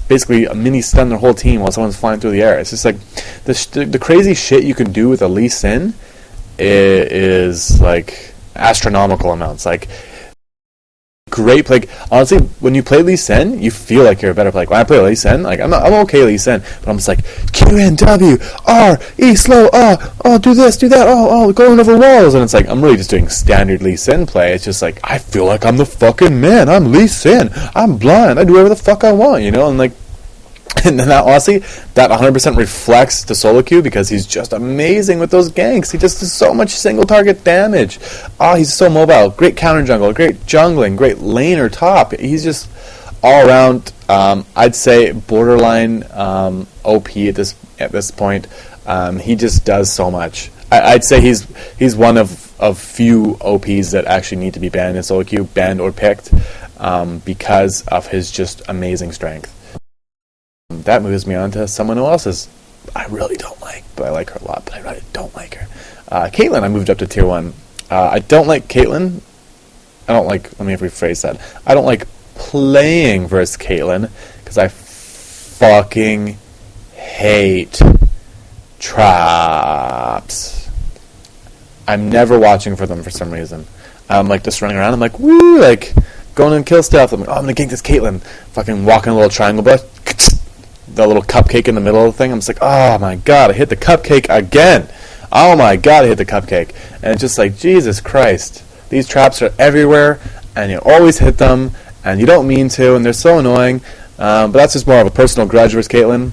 basically a mini stun their whole team while someone's flying through the air. It's just like the crazy shit you can do with a Lee Sin is like astronomical amounts. Like great play. Honestly, when you play Lee Sin, you feel like you're a better player. When I play Lee Sin, like I'm okay Lee Sin, but I'm just like Q N W R E slow do this, do that, going over walls, and it's like I'm really just doing standard Lee Sin play. It's just like I feel like I'm the fucking man. I'm Lee Sin. I'm blind. I do whatever the fuck I want, you know, and like. And that, honestly, that 100% reflects to solo queue because he's just amazing with those ganks. He just does so much single target damage. He's so mobile. Great counter jungle, great jungling, great laner top. He's just all around. I'd say borderline OP at this point. He just does so much. I'd say he's one of few OPs that actually need to be banned in solo queue, banned or picked, because of his just amazing strength. That moves me on to someone who else's I really don't like, but I like her a lot, but I really don't like her. Caitlyn, I moved up to tier 1. I don't like Caitlyn. Let me rephrase that. I don't like playing versus Caitlyn, because I fucking hate traps. I'm never watching for them for some reason. I'm like just running around, I'm like, woo, like going and kill stuff. I'm like, I'm gonna gank this Caitlyn. Fucking walking a little triangle bush. The little cupcake in the middle of the thing. I'm just like, oh my god, I hit the cupcake again. Oh my god, I hit the cupcake. And it's just like, Jesus Christ. These traps are everywhere, and you always hit them, and you don't mean to, and they're so annoying. But that's just more of a personal grudge versus Caitlyn.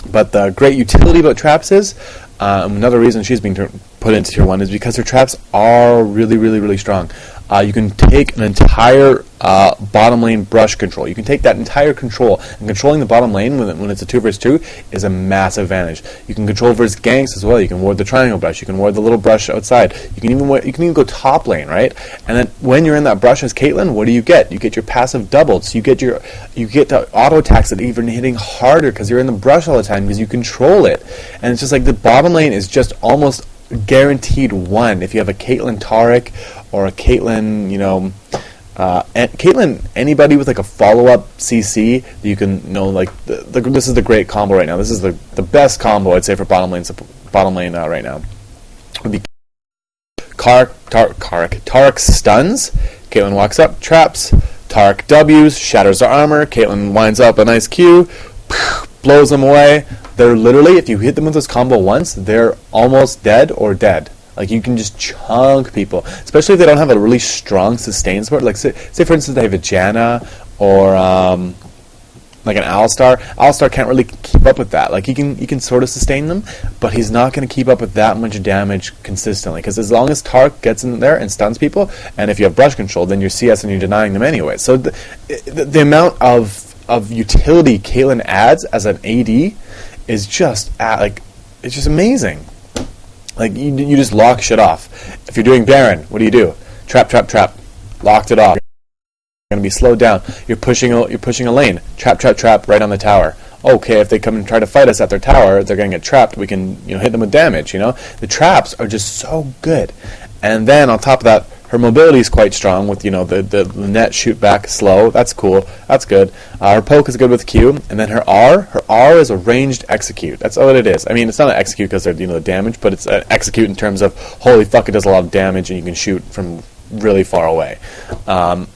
But the great utility about traps is, another reason she's being put into tier 1 is because her traps are really, really, really strong. You can take an entire bottom lane brush control. You can take that entire control, and controlling the bottom lane when it's a 2 versus 2 is a massive advantage. You can control versus ganks as well. You can ward the triangle brush. You can ward the little brush outside. You can even go top lane, right? And then when you're in that brush as Caitlyn, what do? You get your passive doubled. So you get the auto attacks that even hitting harder because you're in the brush all the time because you control it. And it's just like the bottom lane is just almost guaranteed one if you have a Caitlyn Taric or a Caitlyn, Caitlyn, anybody with like a follow-up CC that you can know, like this is the great combo right now. This is the best combo I'd say for bottom lane right now. Would be Taric stuns. Caitlyn walks up, traps. Taric W's, shatters their armor. Caitlyn winds up a nice Q, blows them away. They're literally, if you hit them with this combo once, they're almost dead or dead. Like, you can just chunk people, especially if they don't have a really strong sustain support. Like, say for instance, they have a Janna or like an Alistar. Alistar can't really keep up with that. Like, he can sort of sustain them, but he's not going to keep up with that much damage consistently. Because as long as Taric gets in there and stuns people, and if you have brush control, then you're CS and you're denying them anyway. So the amount of utility Caitlyn adds as an AD is just it's just amazing. Like, you just lock shit off. If you're doing Garen, what do? Trap. Locked it off. You're going to be slowed down. You're pushing a lane. Trap right on the tower. Okay, if they come and try to fight us at their tower, they're going to get trapped. We can hit them with damage, The traps are just so good. And then on top of that, her mobility is quite strong with, the net shoot back slow. That's cool. That's good. Her poke is good with Q. And then her R is a ranged execute. That's all it is. I mean, it's not an execute because they're, the damage, but it's an execute in terms of, holy fuck, it does a lot of damage and you can shoot from really far away. And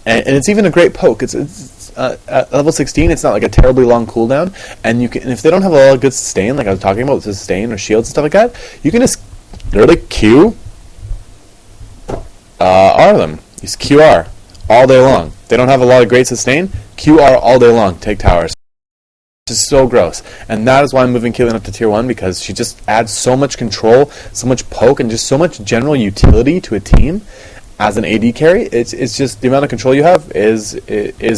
it's even a great poke. It's at level 16, it's not like a terribly long cooldown. And if they don't have a lot of good sustain, like I was talking about with sustain or shields and stuff like that, you can just literally Q R them. Use QR all day long. They don't have a lot of great sustain. QR all day long. Take towers. It's just so gross. And that is why I'm moving Caitlyn up to tier 1, because she just adds so much control, so much poke, and just so much general utility to a team as an AD carry. It's just the amount of control you have is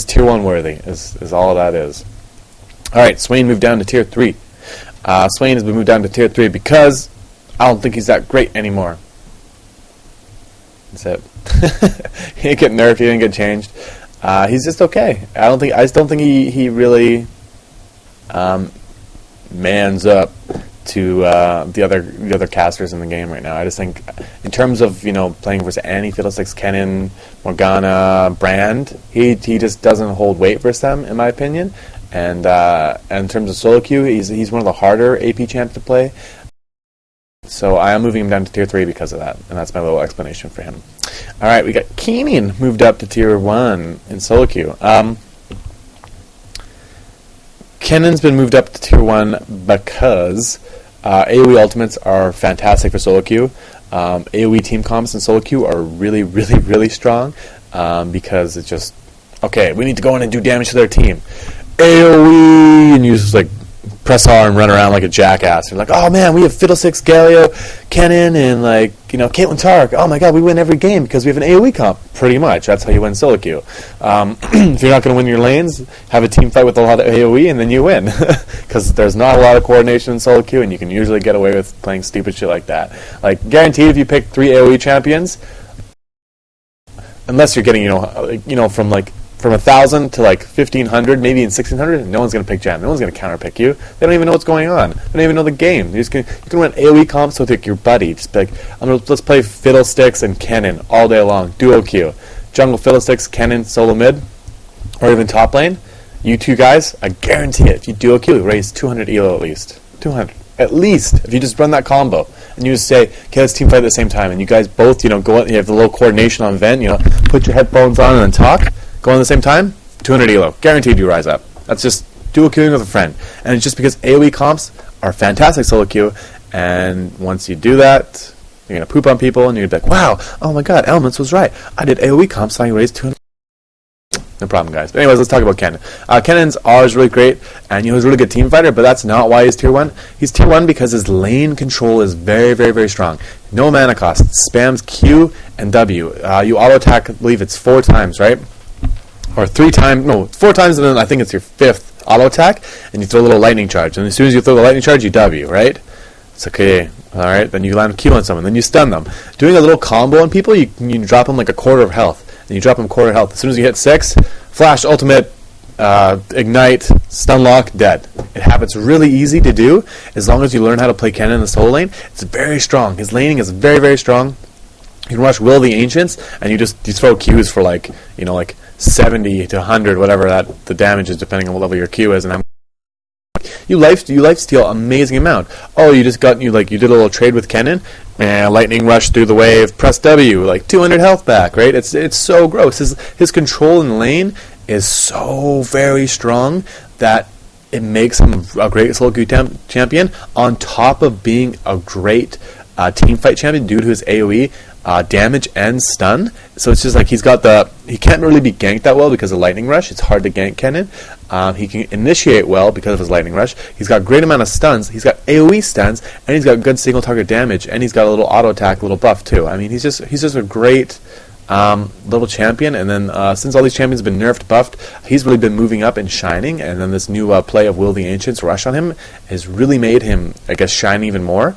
tier 1 worthy. Is all that is. Alright, Swain moved down to tier 3. Swain has been moved down to tier 3 because I don't think he's that great anymore. That's it. He didn't get nerfed. He didn't get changed. He's just okay. I just don't think he really mans up to the other casters in the game right now. I just think, in terms of playing versus any Fiddlesticks, Kennen, Morgana, Brand, he just doesn't hold weight versus them, in my opinion. And in terms of solo queue, he's one of the harder AP champs to play. So I am moving him down to tier 3 because of that, and that's my little explanation for him. All right, we got Kennen moved up to tier 1 in solo queue. Kennen's been moved up to tier 1 because AoE ultimates are fantastic for solo queue. AoE team comps in solo queue are really, really, really strong because it's just, okay, we need to go in and do damage to their team. AoE, and you just like press R and run around like a jackass. You're like, oh man, we have Fiddlesticks, Galio, Kennen, and Caitlyn Tark. Oh my god, we win every game because we have an AoE comp. Pretty much, that's how you win solo queue. If you're not going to win your lanes, have a team fight with a lot of AoE, and then you win. Because there's not a lot of coordination in solo queue, and you can usually get away with playing stupid shit like that. Like, guaranteed, if you pick 3 AoE champions, unless you're getting from 1,000 to 1,500, maybe in 1,600, no one's going to pick Jam. No one's going to counter pick you. They don't even know what's going on. They don't even know the game. You can run AoE comps with your buddy. Just be like, let's play Fiddlesticks and Kennen all day long. Duo queue. Jungle Fiddlesticks, Kennen, solo mid, or even top lane. You two guys, I guarantee it. If you duo queue, you raise 200 elo at least. 200. At least. If you just run that combo. And you just say, okay, let's team fight at the same time. And you guys both, go out, you have the little coordination on vent, put your headphones on and then talk. Go on at the same time, 200 elo. Guaranteed you rise up. That's just dual queuing with a friend. And it's just because AoE comps are fantastic solo queue, and once you do that, you're going to poop on people, and you're going to be like, wow, oh my god, Elements was right. I did AoE comps, so I raised 200. No problem, guys. But anyways, let's talk about Kennen. Kennen's R is really great, and he's a really good team fighter, but that's not why he's tier 1. He's tier 1 because his lane control is very, very, very strong. No mana cost. Spams Q and W. You auto-attack, I believe it's 4 times, right? Or 4 times, and then I think it's your 5th auto attack, and you throw a little lightning charge. And as soon as you throw the lightning charge, you W, right? It's okay. All right, then you land a Q on someone, then you stun them. Doing a little combo on people, you drop them like a quarter of health, and you drop them quarter health. As soon as you hit 6, flash, ultimate, ignite, stun lock, dead. It happens really easy to do as long as you learn how to play Kennen in the solo lane. It's very strong. His laning is very, very strong. You can rush Will of the Ancients, and you throw Qs for 70 to 100, whatever the damage is, depending on what level your Q is, and how you life steal amazing amount. Oh, you did a little trade with Kennen, and lightning rush through the wave, press W, 200 health back, right? It's so gross. His control in the lane is so very strong that it makes him a great solo queue champion, on top of being a great team fight champion due to his AoE. Damage and stun, so it's just he can't really be ganked that well because of lightning rush. It's hard to gank Kennen. He can initiate well because of his lightning rush. He's got a great amount of stuns. He's got AoE stuns, and he's got good single target damage, and he's got a little auto attack, a little buff too. I mean, he's just a great little champion. And then since all these champions have been nerfed, buffed, he's really been moving up and shining. And then this new play of Will the Ancients rush on him has really made him, I guess, shine even more.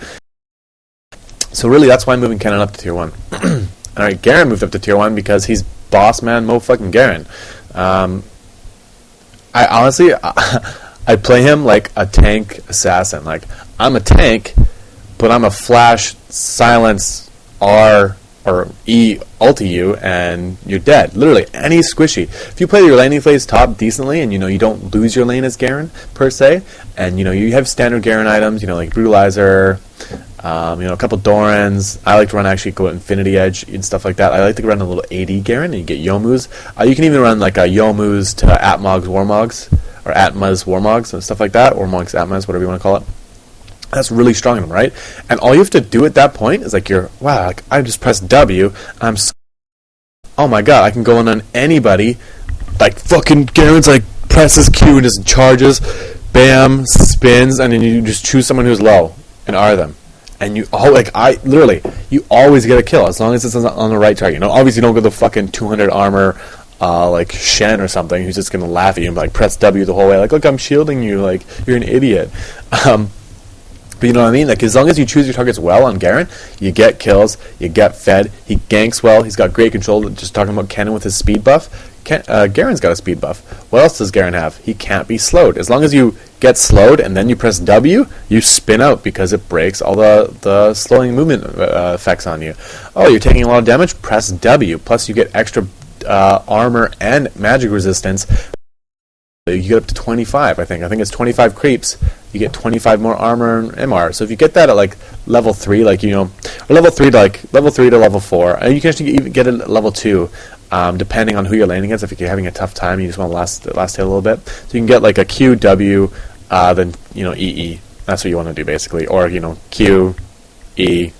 So really, that's why I'm moving Kennen up to tier 1. Alright, Garen moved up to tier 1 because he's boss man fucking Garen. I honestly, I play him like a tank assassin. I'm a tank, but I'm a flash, silence, R, or E ulti you, and you're dead. Literally, any squishy. If you play your laning phase top decently, and you don't lose your lane as Garen, per se, and you have standard Garen items, like Brutalizer, a couple Dorans. I like to run go Infinity Edge and stuff like that. I like to run a little AD Garen, and you get Yomu's. You can even run a Yomu's to Atmog's Warmogs, or Atma's Warmogs, and stuff like that, or Mogs Atma's, whatever you want to call it. That's really strong in them, right? And all you have to do at that point is I just press W, oh my god, I can go in on anybody, fucking Garen's presses Q and just charges, bam, spins, and then you just choose someone who's low and R them. And you always get a kill as long as it's on the right target. Obviously you don't go the fucking 200 armor Shen or something who's just gonna laugh at you and press W the whole way. Look, I'm shielding you. You're an idiot. But you know what I mean? As long as you choose your targets well on Garen, you get kills, you get fed. He ganks well. He's got great control. Just talking about Kennen with his speed buff. Garen's got a speed buff. What else does Garen have? He can't be slowed. As long as you get slowed and then you press W, you spin out because it breaks all the slowing movement effects on you. Oh, you're taking a lot of damage? Press W. Plus you get extra armor and magic resistance. You get up to 25, I think. I think it's 25 creeps. You get 25 more armor and MR. So if you get that at like level 3, like, you know, or level 3 to level 4, and you can actually even get it at level 2, depending on who you're laning against. If you're having a tough time, you just want to last hit a little bit. So you can get like a Q, W, then, you know, EE. That's what you want to do basically. Or, you know, Q, E,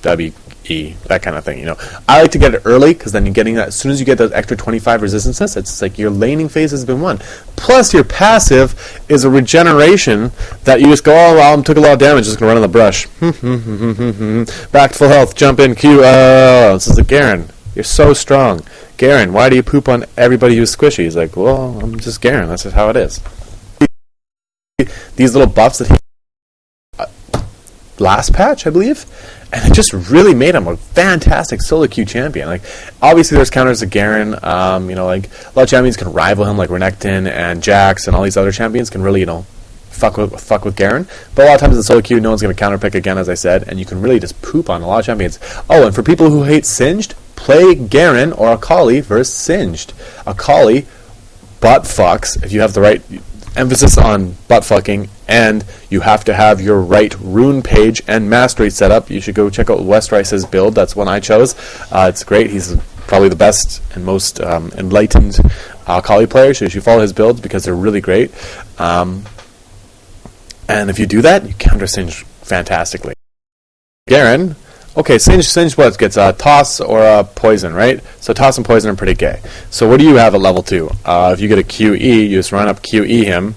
W, E, that kind of thing, you know. I like to get it early because then you're getting that. As soon as you get those extra 25 resistances, it's like your laning phase has been won. Plus your passive is a regeneration that you just go, oh well, I took a lot of damage, just gonna run on the brush. Back to full health, jump in, Q. This is a Garen. You're so strong. Garen, why do you poop on everybody who's squishy? He's like, well, I'm just Garen. That's just how it is. These little buffs that he last patch, I believe, and it just really made him a fantastic solo queue champion. Like, obviously there's counters to Garen, you know, like a lot of champions can rival him, like Renekton and Jax and all these other champions can really, you know, fuck with Garen. But a lot of times in solo queue, no one's going to counterpick again, as I said, and you can really just poop on a lot of champions. Oh, and for people who hate Singed, play Garen or Akali versus Singed. Akali butt fucks if you have the right emphasis on butt fucking, and you have to have your right rune page and mastery set up. You should go check out Westrice's build. That's one I chose. It's great. He's probably the best and most enlightened Akali player, so you should follow his builds because they're really great. And if you do that, you counter Singe fantastically. Garen, okay, Singe what gets a toss or a poison, right? So toss and poison are pretty gay. So what do you have at level 2? If you get a QE, you just run up QE him,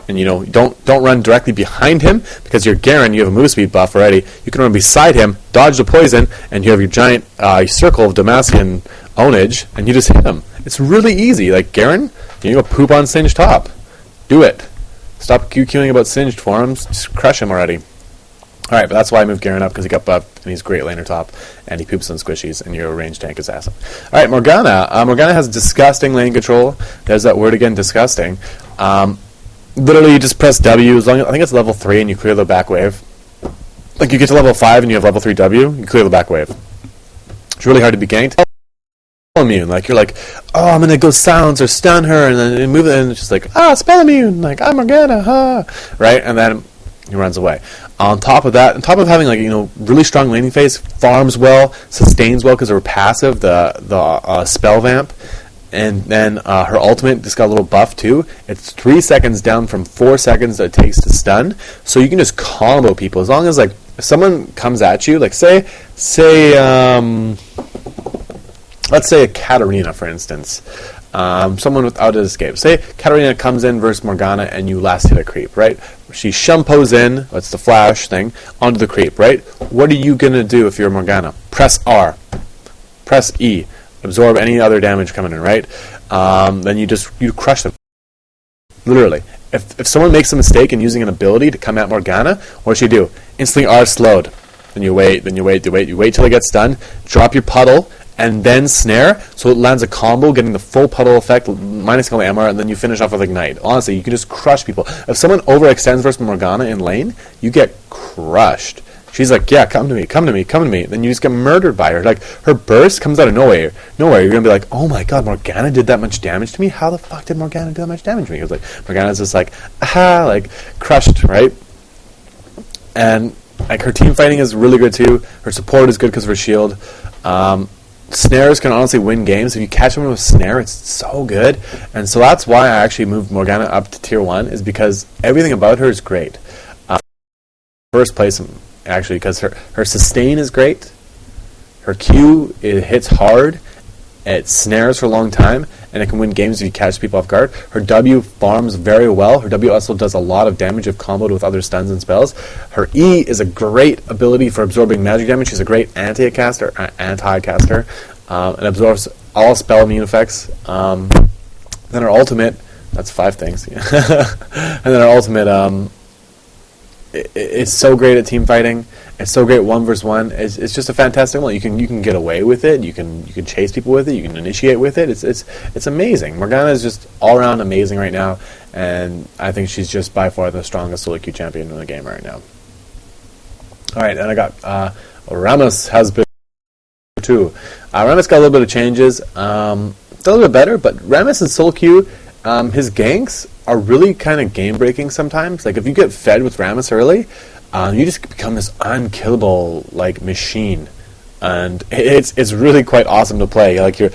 and you know, don't run directly behind him because you're Garen. You have a move speed buff already. You can run beside him, dodge the poison, and you have your giant circle of Demacian ownage, and you just hit him. It's really easy. Like Garen, you go poop on Singe top. Do it. Stop QQing about Singed forums. Just crush him already. Alright, but that's why I moved Garen up, because he got buffed, and he's great laner top, and he poops on squishies, and your range tank is awesome. Alright, Morgana. Morgana has disgusting lane control. There's that word again, disgusting. Literally, you just press W, as long as, I think it's level 3, and you clear the back wave. Like, you get to level 5, and you have level 3 W, you clear the back wave. It's really hard to be ganked. Immune, like, you're like, oh, I'm gonna go silence or stun her, and then move it, and it's just like, spell immune, like, I'm Morgana, right? And then he runs away. On top of that, on top of having, like, you know, really strong laning phase, farms well, sustains well because of her passive, the spell vamp, and then her ultimate just got a little buff too. It's 3 seconds down from 4 seconds that it takes to stun, so you can just combo people as long as, like, if someone comes at you, like say let's say a Katarina, for instance. Someone without an escape. Say Katarina comes in versus Morgana and you last hit a creep, right? She shumpos in, that's the flash thing, onto the creep, right? What are you going to do if you're Morgana? Press R. Press E. Absorb any other damage coming in, right? Then you crush them. Literally. If someone makes a mistake in using an ability to come at Morgana, what should you do? Instantly R slowed. Then you wait till it gets done, drop your puddle, and then snare, so it lands a combo, getting the full puddle effect, minus all the MR, and then you finish off with Ignite. Honestly, you can just crush people. If someone overextends versus Morgana in lane, you get crushed. She's like, yeah, come to me. Then you just get murdered by her. Like, her burst comes out of nowhere. You're going to be like, oh my god, Morgana did that much damage to me? How the fuck did Morgana do that much damage to me? Because, like, Morgana's just like, like, crushed, right? And, like, her team fighting is really good too. Her support is good because of her shield. Snares can honestly win games. If you catch someone with snare, it's so good. And so that's why I actually moved Morgana up to tier 1, is because everything about her is great. First place, actually, because her sustain is great. Her Q, it hits hard. It snares for a long time, and it can win games if you catch people off guard. Her W farms very well. Her W also does a lot of damage if comboed with other stuns and spells. Her E is a great ability for absorbing magic damage. She's a great anti-caster, and absorbs all spell immune effects. Then her ultimate, that's 5 things. And then her ultimate, it's so great at team fighting. It's so great 1v1. It's just a fantastic one. You can get away with it. You can chase people with it. You can initiate with it. It's amazing. Morgana is just all around amazing right now, and I think she's just by far the strongest solo queue champion in the game right now. All right, and I got Rammus has been too. Rammus got a little bit of changes. It's a little bit better, but Rammus in solo queue, his ganks are really kind of game breaking sometimes. Like if you get fed with Rammus early, you just become this unkillable like machine, and it's really quite awesome to play. Like you're